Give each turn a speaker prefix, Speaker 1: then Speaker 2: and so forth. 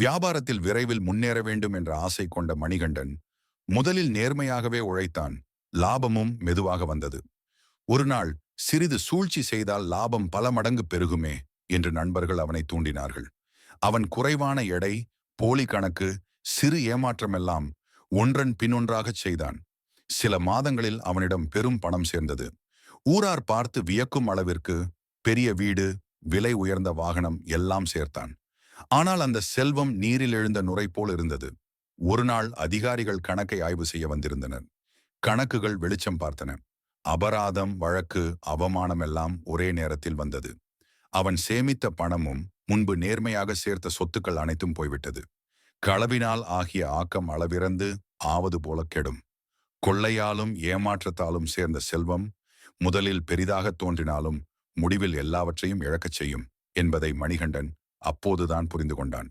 Speaker 1: வியாபாரத்தில் விரைவில் முன்னேற வேண்டும் என்ற ஆசை கொண்ட மணிகண்டன் முதலில் நேர்மையாகவே உழைத்தான். லாபமும் மெதுவாக வந்தது. ஒரு நாள் சிறிது சூழ்ச்சி செய்தால் லாபம் பல மடங்கு பெருகுமே என்று நண்பர்கள் அவனை தூண்டினார்கள். அவன் குறைவான எடை, போலி கணக்கு, சிறு ஏமாற்றமெல்லாம் ஒன்றன் பின்னொன்றாகச் செய்தான். சில மாதங்களில் அவனிடம் பெரும் பணம் சேர்ந்தது. ஊரார் பார்த்து வியக்கும் அளவிற்கு பெரிய வீடு, விலை உயர்ந்த வாகனம் எல்லாம் சேர்த்தான். ஆனால் அந்த செல்வம் நீரில் எழுந்த நுரை போல் இருந்தது. ஒரு நாள் அதிகாரிகள் கணக்கை ஆய்வு செய்ய வந்திருந்தனர். கணக்குகள் வெளிச்சம் பார்த்தன. அபராதம், வழக்கு, அவமானம் எல்லாம் ஒரே நேரத்தில் வந்தது. அவன் சேமித்த பணமும் முன்பு நேர்மையாக சேர்த்த சொத்துக்கள் அனைத்தும் போய்விட்டது. களவினால் ஆகிய ஆக்கம் அளவிறந்து ஆவது போல கெடும். கொள்ளையாலும் ஏமாற்றத்தாலும் சேர்ந்த செல்வம் முதலில் பெரிதாக தோன்றினாலும் முடிவில் எல்லாவற்றையும் இழக்கச் செய்யும் என்பதை மணிகண்டன் அப்போதுதான் புரிந்து கொண்டான்.